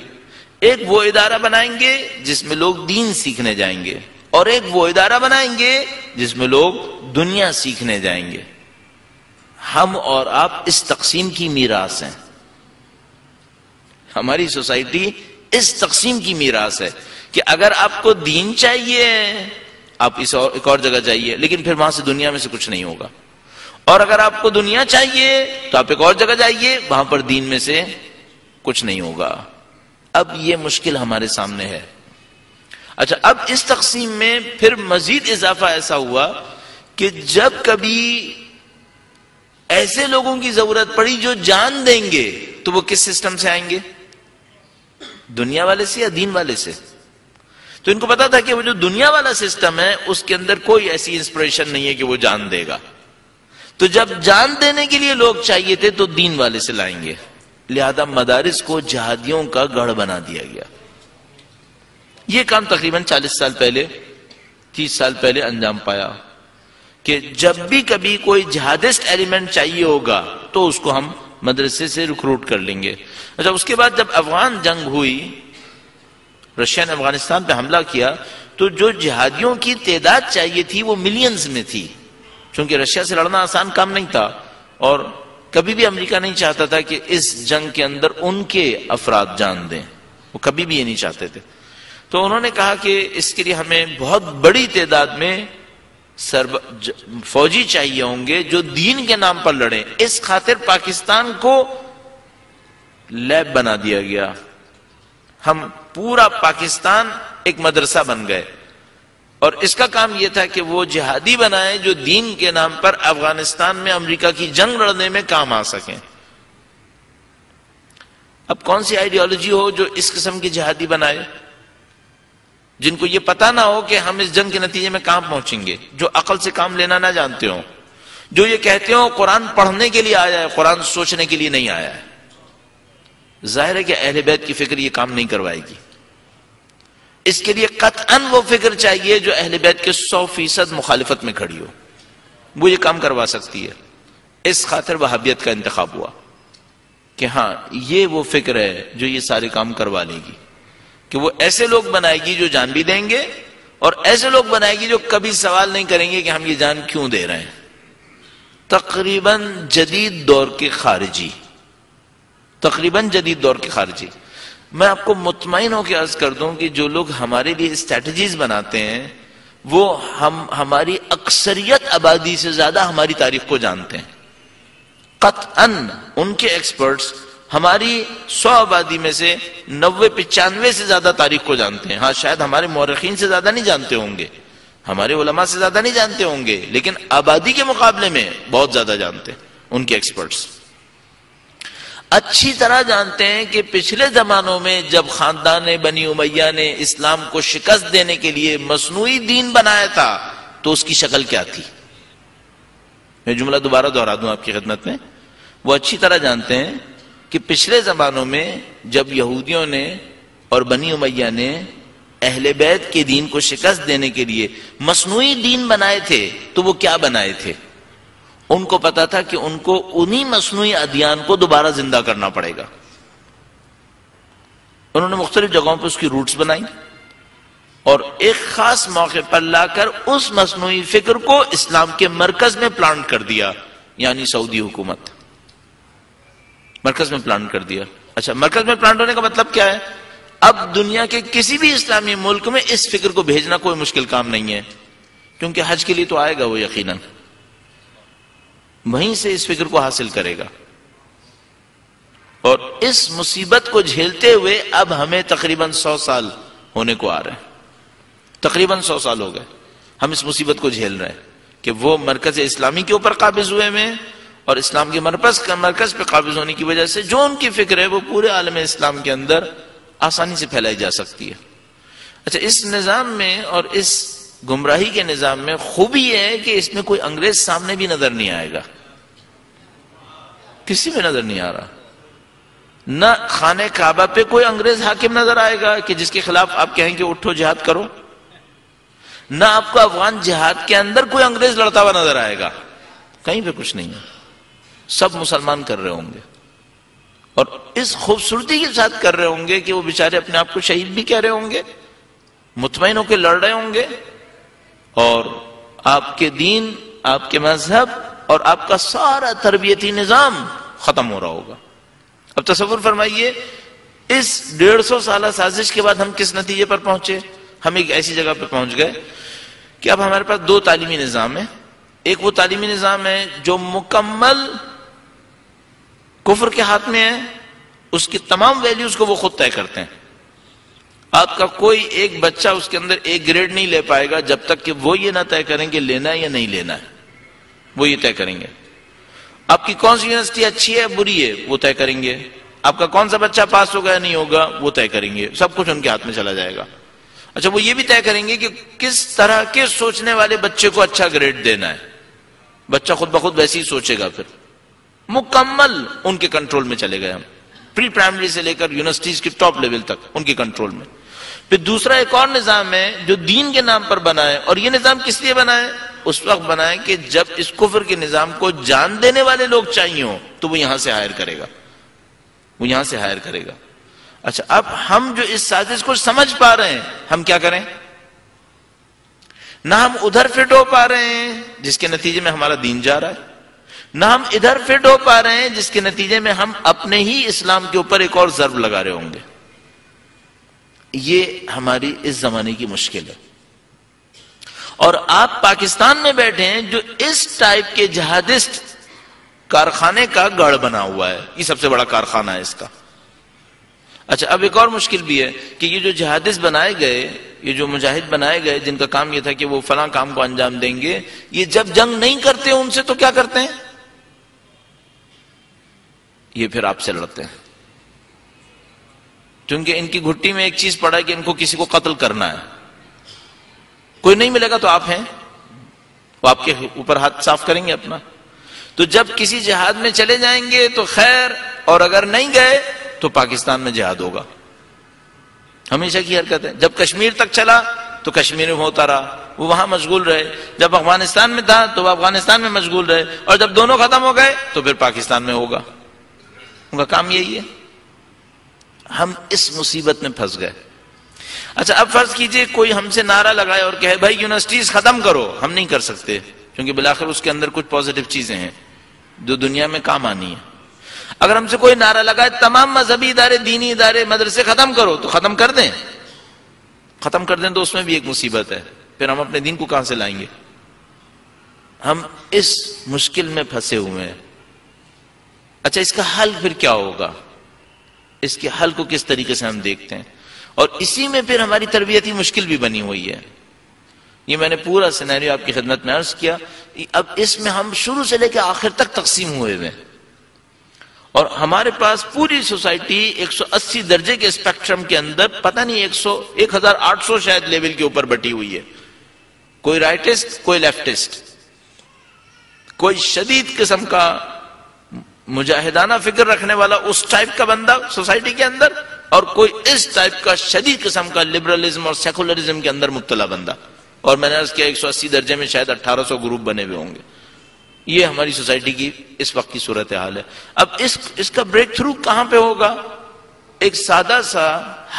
ایک وہ ادارہ بنائیں گے جس میں لوگ دین سیکھنے جائیں گے اور ایک وہ ادارہ بنائیں گے جس میں لوگ دنیا سیکھنے جائیں گے. ہم اور آپ اس تقسیم کی میراث ہیں. ہماری سوسائٹی اس تقسیم کی میراث ہے کہ اگر آپ کو دین چاہیے آپ ایک اور جگہ جائیے لیکن پھر وہاں سے دنیا میں سے کچھ نہیں ہوگا, اور اگر آپ کو دنیا چاہیے تو آپ ایک اور جگہ جائیے وہاں پر دین میں سے کچھ نہیں ہوگا. اب یہ مشکل ہمارے سامنے ہے. اچھا, اب اس تقسیم میں پھر مزید اضافہ ایسا ہوا کہ جب کبھی ایسے لوگوں کی ضرورت پڑی جو جان دیں گے تو وہ کس سسٹم سے آئیں گے؟ دنیا والے سے یا دین والے سے؟ تو ان کو پتا تھا کہ وہ جو دنیا والا سسٹم ہے اس کے اندر کوئی ایسی انسپریشن نہیں ہے کہ وہ جان دے گا. تو جب جان دینے کے لیے لوگ چاہیے تھے تو دین والے سے لائیں گے. لہذا مدارس کو جہادیوں کا گڑھ بنا دیا گیا. یہ کام تقریباً 40 سال پہلے 30 سال پہلے انجام پایا کہ جب بھی کبھی کوئی جہادسٹ ایلیمنٹ چاہیے ہوگا تو اس کو ہم مدرسے سے ریکروٹ کر لیں گے. اچھا, اس کے بعد جب افغان جنگ ہوئی, رشیا نے افغانستان پہ حملہ کیا, تو جو جہادیوں کی تعداد چاہیے تھی وہ ملینز میں تھی. چونکہ رشیا سے لڑنا آسان کام نہیں تھا اور کبھی بھی امریکہ نہیں چاہتا تھا کہ اس جنگ کے اندر ان کے افراد جان دیں, وہ کبھی بھی یہ نہیں چاہتے تھے. تو انہوں نے کہا کہ اس کے لیے ہمیں بہت بڑی تعداد میں فوجی چاہیے ہوں گے جو دین کے نام پر لڑیں. اس خاطر پاکستان کو لیب بنا دیا گیا. ہم پورا پاکستان ایک مدرسہ بن گئے اور اس کا کام یہ تھا کہ وہ جہادی بنائے جو دین کے نام پر افغانستان میں امریکہ کی جنگ لڑنے میں کام آ سکیں. اب کون سی آئیڈیالوجی ہو جو اس قسم کی جہادی بنائے جن کو یہ پتا نہ ہو کہ ہم اس جنگ کے نتیجے میں کہاں پہنچیں گے, جو عقل سے کام لینا نہ جانتے ہوں, جو یہ کہتے ہوں قرآن پڑھنے کے لیے آیا ہے قرآن سوچنے کے لیے نہیں آیا ہے. ظاہر ہے کہ اہل بیت کی فکر یہ کام نہیں کروائے گی. اس کے لیے قطعاً وہ فکر چاہیے جو اہل بیت کے 100% مخالفت میں کھڑی ہو, وہ یہ کام کروا سکتی ہے. اس خاطر وہابیت کا انتخاب ہوا کہ ہاں یہ وہ فکر ہے جو یہ سارے کام کروا لے گی, کہ وہ ایسے لوگ بنائے گی جو جان بھی دیں گے اور ایسے لوگ بنائے گی جو کبھی سوال نہیں کریں گے کہ ہم یہ جان کیوں دے رہے ہیں. تقریباً جدید دور کے خارجی, تقریباً جدید دور کے خارجی. میں آپ کو مطمئن ہو کے عرض کر دوں کہ جو لوگ ہمارے لیے اسٹریٹجیز بناتے ہیں وہ ہماری اکثریت آبادی سے زیادہ ہماری تاریخ کو جانتے ہیں. قطعاً ان کے ایکسپرٹس ہماری 100 آبادی میں سے 90-95 سے زیادہ تاریخ کو جانتے ہیں. ہاں شاید ہمارے مورخین سے زیادہ نہیں جانتے ہوں گے, ہمارے علماء سے زیادہ نہیں جانتے ہوں گے, لیکن آبادی کے مقابلے میں بہت زیادہ جانتے ہیں ان کے ایکسپرٹس. اچھی طرح جانتے ہیں کہ پچھلے زمانوں میں جب خاندان بنی امیہ نے اسلام کو شکست دینے کے لیے مصنوعی دین بنایا تھا تو اس کی شکل کیا تھی. میں جملہ دوبارہ دہرا دوں آپ کی خدمت میں. وہ اچھی طرح جانتے ہیں کہ پچھلے زمانوں میں جب یہودیوں نے اور بنی امیہ نے اہل بیت کے دین کو شکست دینے کے لیے مصنوعی دین بنائے تھے تو وہ کیا بنائے تھے. ان کو پتا تھا کہ ان کو انہی مصنوعی ادیان کو دوبارہ زندہ کرنا پڑے گا. انہوں نے مختلف جگہوں پہ اس کی روٹس بنائی اور ایک خاص موقع پر لا کر اس مصنوعی فکر کو اسلام کے مرکز میں پلانٹ کر دیا, یعنی سعودی حکومت مرکز میں پلانٹ کر دیا. اچھا, مرکز میں پلانٹ ہونے کا مطلب کیا ہے؟ اب دنیا کے کسی بھی اسلامی ملک میں اس فکر کو بھیجنا کوئی مشکل کام نہیں ہے, کیونکہ حج کے لیے تو آئے گا وہ یقیناً, وہیں سے اس فکر کو حاصل کرے گا. اور اس مصیبت کو جھیلتے ہوئے اب ہمیں تقریباً 100 سال ہونے کو آ رہے ہیں. تقریباً 100 سال ہو گئے ہم اس مصیبت کو جھیل رہے ہیں کہ وہ مرکز اسلامی کے اوپر قابض ہوئے میں اور اسلام کے مرکز پہ قابض ہونے کی وجہ سے جو ان کی فکر ہے وہ پورے عالم اسلام کے اندر آسانی سے پھیلائی جا سکتی ہے. اچھا, اس نظام میں اور اس گمراہی کے نظام میں خوبی یہ ہے کہ اس میں کوئی انگریز سامنے بھی نظر نہیں آئے گا، کسی میں نظر نہیں آ رہا. نہ خانہ کعبہ پہ کوئی انگریز حاکم نظر آئے گا کہ جس کے خلاف آپ کہیں کہ اٹھو جہاد کرو، نہ آپ کو افغان جہاد کے اندر کوئی انگریز لڑتا ہوا نظر آئے گا. کہیں پہ کچھ نہیں ہے، سب مسلمان کر رہے ہوں گے، اور اس خوبصورتی کے ساتھ کر رہے ہوں گے کہ وہ بیچارے اپنے آپ کو شہید بھی کہہ رہے ہوں گے، مطمئن ہو کے لڑ رہے ہوں گے، اور آپ کے دین، آپ کے مذہب اور آپ کا سارا تربیتی نظام ختم ہو رہا ہوگا. اب تصور فرمائیے اس 150 سالہ سازش کے بعد ہم کس نتیجے پر پہنچے. ہم ایک ایسی جگہ پہ پہنچ گئے کہ اب ہمارے پاس 2 تعلیمی نظام ہیں. ایک وہ تعلیمی نظام ہے جو مکمل کفر کے ہاتھ میں ہے، اس کی تمام ویلیوز کو وہ خود طے کرتے ہیں. آپ کا کوئی ایک بچہ اس کے اندر ایک گریڈ نہیں لے پائے گا جب تک کہ وہ یہ نہ طے کریں کہ لینا ہے یا نہیں لینا ہے. وہ یہ طے کریں گے. آپ کی کون سی یونیورسٹی اچھی ہے بری ہے وہ طے کریں گے. آپ کا کون سا بچہ پاس ہوگا یا نہیں ہوگا وہ طے کریں گے. سب کچھ ان کے ہاتھ میں چلا جائے گا. اچھا وہ یہ بھی طے کریں گے کہ کس طرح کے سوچنے والے بچے کو اچھا گریڈ دینا ہے. بچہ خود بخود ویسے ہی سوچے گا. پھر مکمل ان کے کنٹرول میں چلے گئے ہم، پری پرائمری سے لے کر یونیورسٹیز کے ٹاپ لیول تک ان کے کنٹرول میں. پھر دوسرا ایک اور نظام ہے جو دین کے نام پر بنا ہے، اور یہ نظام کس لیے بنا ہے؟ اس وقت بنا ہے کہ جب اس کفر کے نظام کو جان دینے والے لوگ چاہیے ہوں تو وہ یہاں سے ہائر کرے گا، وہ یہاں سے ہائر کرے گا. اچھا اب ہم جو اس سازش کو سمجھ پا رہے ہیں ہم کیا کریں؟ نہ ہم ادھر فٹ ہو پا رہے ہیں جس کے نتیجے میں ہمارا دین جا رہا ہے، نہ ہم ادھر فٹ ہو پا رہے ہیں جس کے نتیجے میں ہم اپنے ہی اسلام کے اوپر ایک اور ضرب لگا رہے ہوں گے. یہ ہماری اس زمانے کی مشکل ہے. اور آپ پاکستان میں بیٹھے ہیں جو اس ٹائپ کے جہادسٹ کارخانے کا گڑھ بنا ہوا ہے، یہ سب سے بڑا کارخانہ ہے اس کا. اچھا اب ایک اور مشکل بھی ہے کہ یہ جو جہادسٹ بنائے گئے، یہ جو مجاہد بنائے گئے جن کا کام یہ تھا کہ وہ فلاں کام کو انجام دیں گے، یہ جب جنگ نہیں کرتے ان سے تو کیا کرتے ہیں؟ یہ پھر آپ سے لڑتے ہیں، کیونکہ ان کی گھٹی میں ایک چیز پڑا ہے کہ ان کو کسی کو قتل کرنا ہے. کوئی نہیں ملے گا تو آپ ہیں، وہ آپ کے اوپر ہاتھ صاف کریں گے اپنا. تو جب کسی جہاد میں چلے جائیں گے تو خیر، اور اگر نہیں گئے تو پاکستان میں جہاد ہوگا. ہمیشہ کی حرکت ہے. جب کشمیر تک چلا تو کشمیر میں ہوتا رہا، وہ وہاں مشغول رہے. جب افغانستان میں تھا تو وہ افغانستان میں مشغول رہے، اور جب دونوں ختم ہو گئے تو پھر پاکستان میں ہوگا. ان کا کام یہی ہے. ہم اس مصیبت میں پھنس گئے. اچھا اب فرض کیجئے کوئی ہم سے نعرہ لگائے اور کہے بھائی یونیورسٹیز ختم کرو. ہم نہیں کر سکتے کیونکہ بالآخر اس کے اندر کچھ پازیٹیو چیزیں ہیں جو دنیا میں کام آنی ہے. اگر ہم سے کوئی نعرہ لگائے تمام مذہبی ادارے، دینی ادارے، مدرسے ختم کرو، تو ختم کر دیں. ختم کر دیں تو اس میں بھی ایک مصیبت ہے. پھر ہم اپنے دین کو کہاں سے لائیں گے؟ ہم اس مشکل میں پھنسے ہوئے ہیں. اچھا اس کا حل پھر کیا ہوگا؟ اس کے حل کو کس طریقے سے ہم دیکھتے ہیں؟ اور اسی میں پھر ہماری تربیتی مشکل بھی بنی ہوئی ہے. یہ میں نے پورا سینیریو آپ کی خدمت میں عرض کیا. اب اس میں ہم شروع سے لے کے آخر تک تقسیم ہوئے ہوئے، اور ہمارے پاس پوری سوسائٹی 180 درجے کے اسپیکٹرم کے اندر پتہ نہیں 1800 شاید لیول کے اوپر بٹی ہوئی ہے. کوئی رائٹسٹ، کوئی لیفٹسٹ، کوئی شدید قسم کا مجاہدانہ فکر رکھنے والا اس ٹائپ کا بندہ سوسائٹی کے اندر، اور کوئی اس ٹائپ کا شدید قسم کا لبرلزم اور سیکولرزم کے اندر مبتلا بندہ. اور میں نے عرض کیا 180 درجے میں شاید 1800 گروپ بنے ہوئے ہوں گے. یہ ہماری سوسائٹی کی اس وقت کی صورتحال ہے. اب اس کا بریک تھرو کہاں پہ ہوگا؟ ایک سادہ سا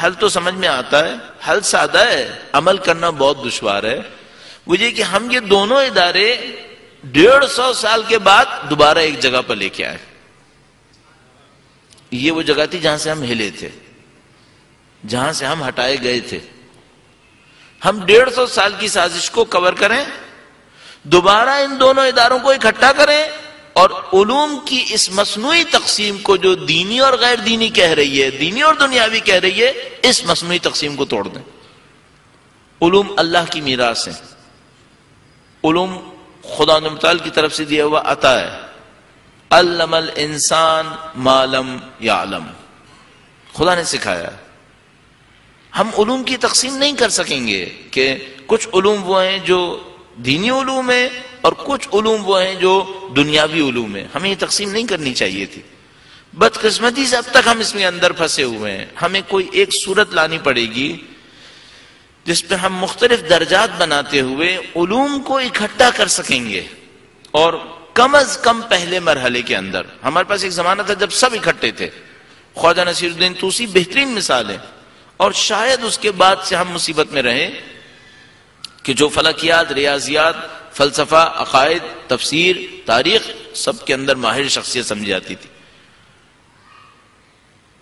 حل تو سمجھ میں آتا ہے، حل سادہ ہے، عمل کرنا بہت دشوار ہے. وہ یہ کہ ہم یہ دونوں ادارے 150 سال کے بعد دوبارہ ایک جگہ پر لے کے آئے. یہ وہ جگہ تھی جہاں سے ہم ہلے تھے، جہاں سے ہم ہٹائے گئے تھے. ہم 150 سال کی سازش کو کور کریں، دوبارہ ان دونوں اداروں کو اکٹھا کریں، اور علوم کی اس مصنوعی تقسیم کو جو دینی اور غیر دینی کہہ رہی ہے، دینی اور دنیاوی کہہ رہی ہے، اس مصنوعی تقسیم کو توڑ دیں. علوم اللہ کی میراث ہیں. علوم خدا متعال کی طرف سے دیا ہوا عطا ہے. علم الانسان ما لم یعلم، خدا نے سکھایا. ہم علوم کی تقسیم نہیں کر سکیں گے کہ کچھ علوم وہ ہیں جو دینی علوم ہیں اور کچھ علوم وہ ہیں جو دنیاوی علوم ہیں. ہمیں یہ تقسیم نہیں کرنی چاہیے تھی. بدقسمتی سے اب تک ہم اس میں اندر پھنسے ہوئے ہیں. ہمیں کوئی ایک صورت لانی پڑے گی جس پہ ہم مختلف درجات بناتے ہوئے علوم کو اکٹھا کر سکیں گے. اور کم از کم پہلے مرحلے کے اندر ہمارے پاس ایک زمانہ تھا جب سب اکٹھے تھے. خواجہ نصیر الدین طوسی بہترین مثال ہے. اور شاید اس کے بعد سے ہم مصیبت میں رہے کہ جو فلکیات، ریاضیات، فلسفہ، عقائد، تفسیر، تاریخ سب کے اندر ماہر شخصیت سمجھی جاتی تھی.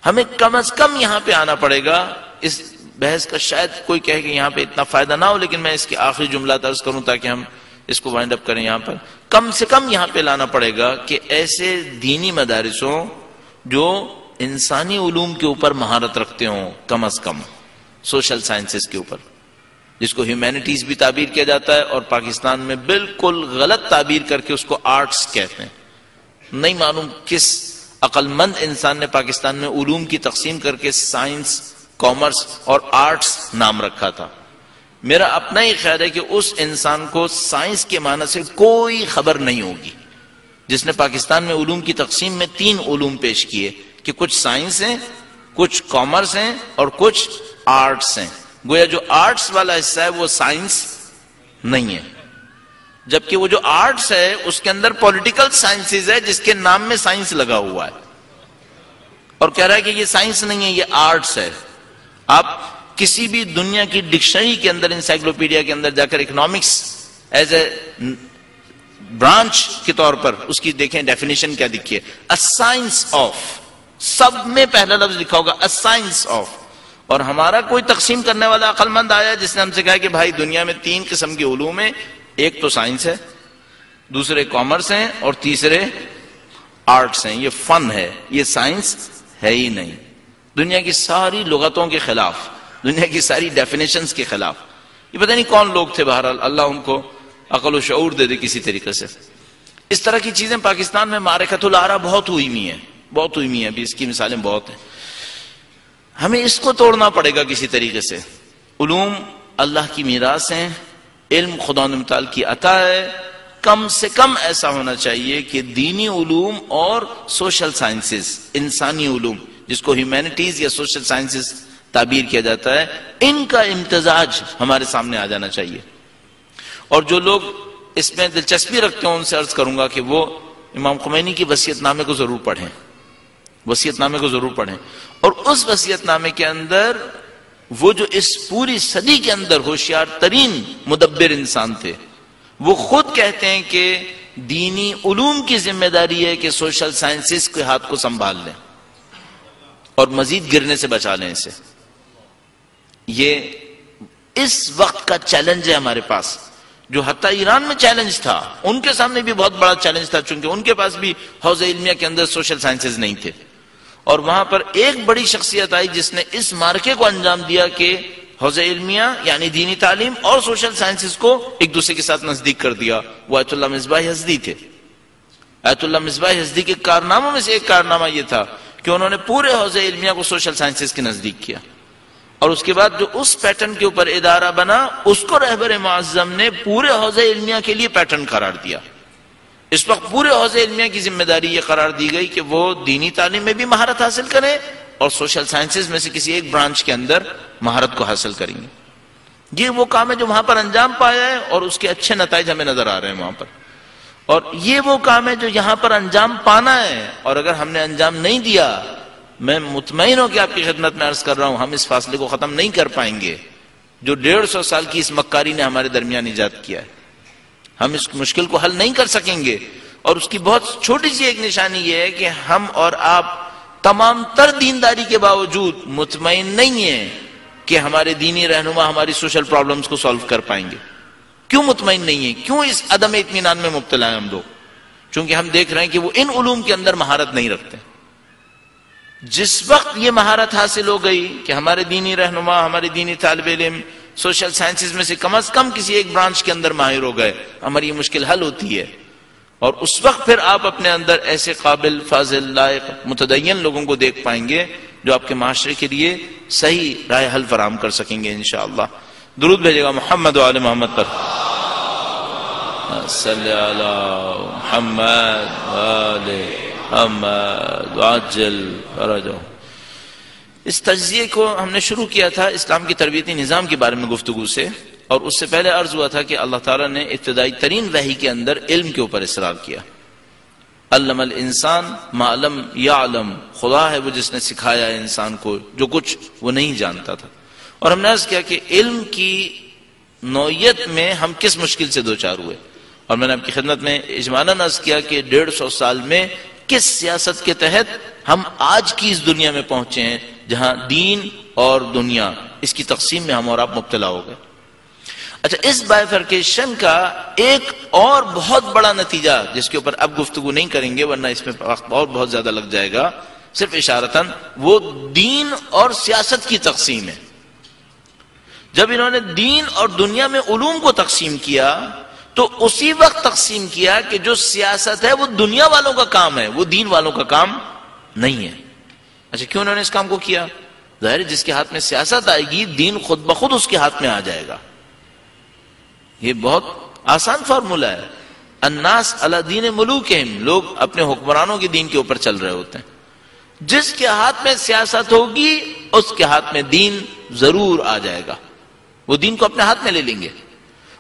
ہمیں کم از کم یہاں پہ آنا پڑے گا. اس بحث کا شاید کوئی کہے کہ یہاں پہ اتنا فائدہ نہ ہو، لیکن میں اس کی آخری جملہ عرض کروں تاکہ ہم اس کو وائنڈ اپ کریں. یہاں پر کم سے کم یہاں پہ لانا پڑے گا کہ ایسے دینی مدارسوں جو انسانی علوم کے اوپر مہارت رکھتے ہوں، کم از کم سوشل سائنسز کے اوپر، جس کو ہیومینٹیز بھی تعبیر کیا جاتا ہے اور پاکستان میں بالکل غلط تعبیر کر کے اس کو آرٹس کہتے ہیں. نہیں معلوم کس عقل مند انسان نے پاکستان میں علوم کی تقسیم کر کے سائنس، کامرس اور آرٹس نام رکھا تھا. میرا اپنا ہی خیال ہے کہ اس انسان کو سائنس کے معنی سے کوئی خبر نہیں ہوگی جس نے پاکستان میں علوم کی تقسیم میں 3 علوم پیش کیے کہ کچھ سائنس ہیں، کچھ کامرس ہیں اور کچھ آرٹس ہیں. گویا جو آرٹس والا حصہ ہے وہ سائنس نہیں ہے، جبکہ وہ جو آرٹس ہے اس کے اندر پولیٹیکل سائنسز ہے جس کے نام میں سائنس لگا ہوا ہے اور کہہ رہا ہے کہ یہ سائنس نہیں ہے، یہ آرٹس ہے. آپ کسی بھی دنیا کی ڈکشنری کے اندر، انسائکلوپیڈیا کے اندر جا کر اکنامکس ایز اے برانچ کے طور پر اس کی دیکھیں ڈیفینیشن کیا دکھی ہے، اے سائنس آف، سب میں پہلا لفظ لکھا ہوگا اے سائنس آف. اور ہمارا کوئی تقسیم کرنے والا عقل مند آیا جس نے ہم سے کہا کہ بھائی دنیا میں 3 قسم کے علوم ہیں، ایک تو سائنس ہے، دوسرے کامرس ہیں اور تیسرے آرٹس ہیں. یہ فن ہے، یہ سائنس ہے ہی نہیں. دنیا کی ساری لغتوں کے خلاف، دنیا کی ساری ڈیفینیشنز کے خلاف. یہ پتہ نہیں کون لوگ تھے، بہرحال اللہ ان کو عقل و شعور دے دے کسی طریقے سے. اس طرح کی چیزیں پاکستان میں معرکۃ الآراء بہت ہوئی ہوئی ہیں، ابھی اس کی مثالیں بہت ہیں. ہمیں اس کو توڑنا پڑے گا کسی طریقے سے. علوم اللہ کی میراث ہیں، علم خدا متعال کی عطا ہے. کم سے کم ایسا ہونا چاہیے کہ دینی علوم اور سوشل سائنسز، انسانی علوم جس کو ہیومینٹیز یا سوشل سائنسز تعبیر کیا جاتا ہے، ان کا امتزاج ہمارے سامنے آ جانا چاہیے. اور جو لوگ اس میں دلچسپی رکھتے ہیں ان سے عرض کروں گا کہ وہ امام خمینی کی وصیت نامے کو ضرور پڑھیں، وصیت نامے کو ضرور پڑھیں. اور اس وصیت نامے کے اندر وہ جو اس پوری صدی کے اندر ہوشیار ترین مدبر انسان تھے، وہ خود کہتے ہیں کہ دینی علوم کی ذمہ داری ہے کہ سوشل سائنسز کے ہاتھ کو سنبھال لیں اور مزید گرنے سے بچا لیں اسے. یہ اس وقت کا چیلنج ہے ہمارے پاس، جو حتیٰ ایران میں چیلنج تھا، ان کے سامنے بھی بہت بڑا چیلنج تھا، چونکہ ان کے پاس بھی حوزہ علمیہ کے اندر سوشل سائنسز نہیں تھے. اور وہاں پر ایک بڑی شخصیت آئی جس نے اس مارکے کو انجام دیا کہ حوزہ علمیہ یعنی دینی تعلیم اور سوشل سائنسز کو ایک دوسرے کے ساتھ نزدیک کر دیا. وہ آیت اللہ مصباح حزدی تھے. آیت اللہ مصباح حزدی کے کارناموں میں سے ایک کارنامہ یہ تھا کہ انہوں نے پورے حوزہ علمیہ کو سوشل سائنسز کے نزدیک کیا. اور اس کے بعد جو اس پیٹرن کے اوپر ادارہ بنا، اس کو رہبر معظم نے پورے حوزہ علمیہ کے لیے پیٹرن قرار دیا. اس وقت پورے حوزہ علمیہ کی ذمہ داری یہ قرار دی گئی کہ وہ دینی تعلیم میں بھی مہارت حاصل کریں اور سوشل سائنسز میں سے کسی ایک برانچ کے اندر مہارت کو حاصل کریں گے. یہ وہ کام ہے جو وہاں پر انجام پایا ہے اور اس کے اچھے نتائج ہمیں نظر آ رہے ہیں وہاں پر. اور یہ وہ کام ہے جو یہاں پر انجام پانا ہے، اور اگر ہم نے انجام نہیں دیا، میں مطمئن ہوں کہ آپ کی خدمت میں عرض کر رہا ہوں، ہم اس فاصلے کو ختم نہیں کر پائیں گے جو 150 سال کی اس مکاری نے ہمارے درمیان ایجاد کیا ہے. ہم اس مشکل کو حل نہیں کر سکیں گے. اور اس کی بہت چھوٹی سی ایک نشانی یہ ہے کہ ہم اور آپ تمام تر دینداری کے باوجود مطمئن نہیں ہیں کہ ہمارے دینی رہنما ہماری سوشل پرابلمز کو سالو کر پائیں گے. کیوں مطمئن نہیں ہیں؟ کیوں اس عدم اطمینان میں مبتلا ہیں ہم لوگ؟ چونکہ ہم دیکھ رہے ہیں کہ وہ ان علوم کے اندر مہارت نہیں رکھتے. جس وقت یہ مہارت حاصل ہو گئی کہ ہمارے دینی رہنما، ہمارے دینی طالب علم سوشل سائنسز میں سے کم از کم کسی ایک برانچ کے اندر ماہر ہو گئے، ہماری یہ مشکل حل ہوتی ہے. اور اس وقت پھر آپ اپنے اندر ایسے قابل، فاضل، لائق، متدین لوگوں کو دیکھ پائیں گے جو آپ کے معاشرے کے لیے صحیح رائے حل فراہم کر سکیں گے انشاءاللہ. درود بھیجے گا محمد و آل محمد پر. صلی علی محمد و آل محمد وعجل فرجهم. اس تجزیے کو ہم نے شروع کیا تھا اسلام کی تربیتی نظام کے بارے میں گفتگو سے، اور اس سے پہلے عرض ہوا تھا کہ اللہ تعالیٰ نے ابتدائی ترین وحی کے اندر علم کے اوپر اصرار کیا. علم الانسان ما لم یعلم، خدا ہے وہ جس نے سکھایا ہے انسان کو جو کچھ وہ نہیں جانتا تھا. اور ہم نے عرض کیا کہ علم کی نوعیت میں ہم کس مشکل سے دوچار ہوئے، اور میں نے آپ کی خدمت میں اجمالاً عرض کیا کہ 150 سال میں کس سیاست کے تحت ہم آج کی اس دنیا میں پہنچے ہیں جہاں دین اور دنیا اس کی تقسیم میں ہم اور آپ مبتلا ہو گئے. اچھا، اس بائیفرکیشن کا ایک اور بہت بڑا نتیجہ جس کے اوپر اب گفتگو نہیں کریں گے ورنہ اس میں وقت اور بہت زیادہ لگ جائے گا، صرف اشارتاً، وہ دین اور سیاست کی تقسیم ہے. جب انہوں نے دین اور دنیا میں علوم کو تقسیم کیا تو اسی وقت تقسیم کیا کہ جو سیاست ہے وہ دنیا والوں کا کام ہے، وہ دین والوں کا کام نہیں ہے. اچھا، کیوں انہوں نے اس کام کو کیا؟ ظاہر جس کے ہاتھ میں سیاست آئے گی دین خود بخود اس کے ہاتھ میں آ جائے گا. یہ بہت آسان فارمولہ ہے. الناس علی دین ملوکہم، لوگ اپنے حکمرانوں کے دین کے اوپر چل رہے ہوتے ہیں. جس کے ہاتھ میں سیاست ہوگی اس کے ہاتھ میں دین ضرور آ جائے گا، وہ دین کو اپنے ہاتھ میں لے لیں گے.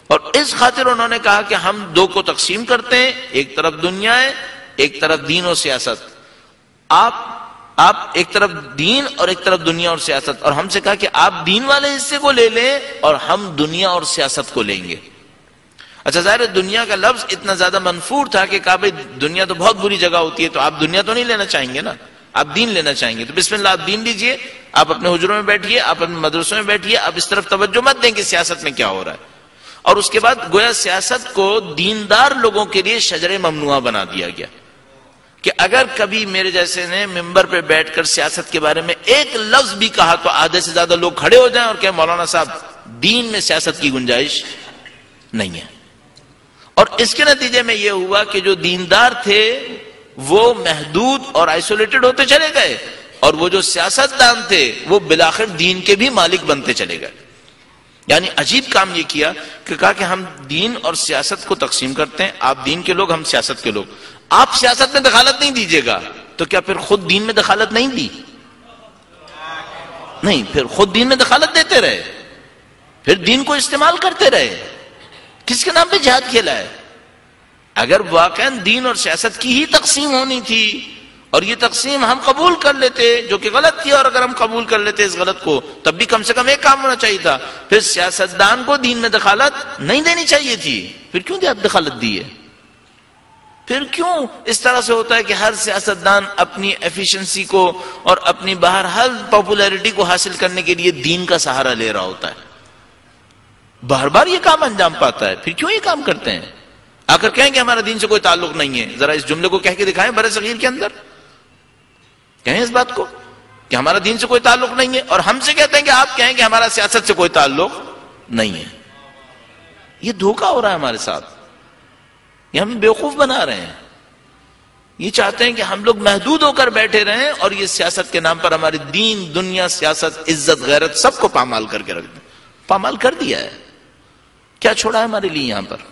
اور اس خاطر انہوں نے کہا کہ ہم دو کو تقسیم کرتے ہیں، ایک طرف دنیا ہے، ایک طرف دین اور سیاست. آپ ایک طرف دین اور ایک طرف دنیا اور سیاست، اور ہم سے کہا کہ آپ دین والے حصے کو لے لیں اور ہم دنیا اور سیاست کو لیں گے. اچھا، ظاہر دنیا کا لفظ اتنا زیادہ منفور تھا کہ کہا بھائی دنیا تو بہت بری جگہ ہوتی ہے، تو آپ دنیا تو نہیں لینا چاہیں گے نا، آپ دین لینا چاہیں گے. تو بسم اللہ، آپ دین لیجئے، آپ اپنے حجروں میں بیٹھیے، آپ اپنے مدرسوں میں بیٹھیے، آپ اس طرف توجہ مت دیں کہ سیاست میں کیا ہو رہا ہے. اور اس کے بعد گویا سیاست کو دیندار لوگوں کے لیے شجر ممنوعہ بنا دیا گیا کہ اگر کبھی میرے جیسے نے ممبر پہ بیٹھ کر سیاست کے بارے میں ایک لفظ بھی کہا تو آدھے سے زیادہ لوگ کھڑے ہو جائیں اور کہیں مولانا صاحب دین میں سیاست کی گنجائش نہیں ہے. اور اس کے نتیجے میں یہ ہوا کہ جو دیندار تھے وہ محدود اور آئسولیٹڈ ہوتے چلے گئے، اور وہ جو سیاست دان تھے وہ بالآخر دین کے بھی مالک بنتے چلے گئے. یعنی عجیب کام یہ کیا کہ کہا کہ ہم دین اور سیاست کو تقسیم کرتے ہیں، آپ دین کے لوگ، ہم سیاست کے لوگ. آپ سیاست میں دخالت نہیں دیجیے گا تو کیا پھر خود دین میں دخالت نہیں دی؟ نہیں، پھر خود دین میں دخالت دیتے رہے، پھر دین کو استعمال کرتے رہے. کس کے نام پہ جہاد کھیلا ہے؟ اگر واقعا دین اور سیاست کی ہی تقسیم ہونی تھی اور یہ تقسیم ہم قبول کر لیتے جو کہ غلط تھی، اور اگر ہم قبول کر لیتے اس غلط کو تب بھی کم سے کم ایک کام ہونا چاہیے تھا، پھر سیاستدان کو دین میں دخالت نہیں دینی چاہیے تھی. پھر کیوں دخالت دی ہے؟ پھر کیوں اس طرح سے ہوتا ہے کہ ہر سیاستدان اپنی ایفیشنسی کو اور اپنی بہرحال پاپولیرٹی کو حاصل کرنے کے لیے دین کا سہارا لے رہا ہوتا ہے، بار بار یہ کام انجام پاتا ہے؟ پھر کیوں یہ کام کرتے ہیں؟ آ کر کہیں کہ ہمارا دین سے کوئی تعلق نہیں ہے. ذرا اس جملے کو کہہ کے دکھائیں برے صغیر کے اندر، کہیں اس بات کو کہ ہمارا دین سے کوئی تعلق نہیں ہے، اور ہم سے کہتے ہیں کہ آپ کہیں کہ ہمارا سیاست سے کوئی تعلق نہیں ہے. یہ دھوکہ ہو رہا ہے ہمارے ساتھ، یہ ہم بیوقوف بنا رہے ہیں. یہ چاہتے ہیں کہ ہم لوگ محدود ہو کر بیٹھے رہیں اور یہ سیاست کے نام پر ہماری دین، دنیا، سیاست، عزت، غیرت سب کو پامال کر کے رکھ دیں. پامال کر دیا ہے. کیا چھوڑا ہے ہمارے لیے یہاں پر؟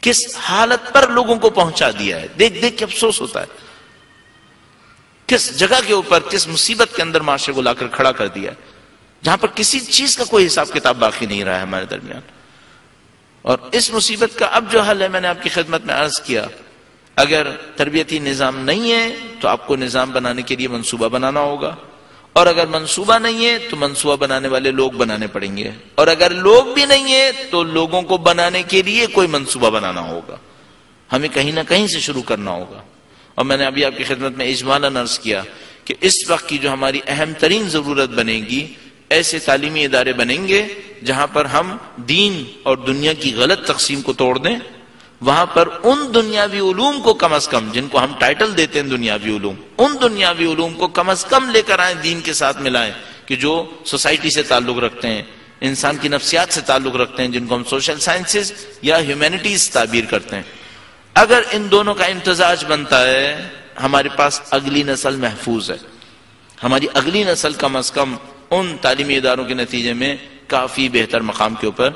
کس حالت پر لوگوں کو پہنچا دیا ہے. دیکھ دیکھ کے افسوس ہوتا ہے کس جگہ کے اوپر، کس مصیبت کے اندر معاشرے کو لا کر کھڑا کر دیا ہے، جہاں پر کسی چیز کا کوئی حساب کتاب باقی نہیں رہا ہے ہمارے درمیان. اور اس مصیبت کا اب جو حل ہے میں نے آپ کی خدمت میں عرض کیا، اگر تربیتی نظام نہیں ہے تو آپ کو نظام بنانے کے لیے منصوبہ بنانا ہوگا، اور اگر منصوبہ نہیں ہے تو منصوبہ بنانے والے لوگ بنانے پڑیں گے، اور اگر لوگ بھی نہیں ہیں تو لوگوں کو بنانے کے لیے کوئی منصوبہ بنانا ہوگا. ہمیں کہیں نہ کہیں سے شروع کرنا ہوگا. اور میں نے ابھی آپ کی خدمت میں اجمالاً عرض کیا کہ اس وقت کی جو ہماری اہم ترین ضرورت بنے گی، ایسے تعلیمی ادارے بنیں گے جہاں پر ہم دین اور دنیا کی غلط تقسیم کو توڑ دیں. وہاں پر ان دنیاوی علوم کو کم از کم، جن کو ہم ٹائٹل دیتے ہیں دنیاوی علوم، ان دنیاوی علوم کو کم از کم لے کر آئیں، دین کے ساتھ ملائیں، کہ جو سوسائٹی سے تعلق رکھتے ہیں، انسان کی نفسیات سے تعلق رکھتے ہیں، جن کو ہم سوشل سائنسز یا ہیومینٹیز تعبیر کرتے ہیں. اگر ان دونوں کا امتزاج بنتا ہے ہمارے پاس اگلی نسل محفوظ ہے. ہماری اگلی نسل کم از کم ان تعلیمی اداروں کے نتیجے میں کافی بہتر مقام کے اوپر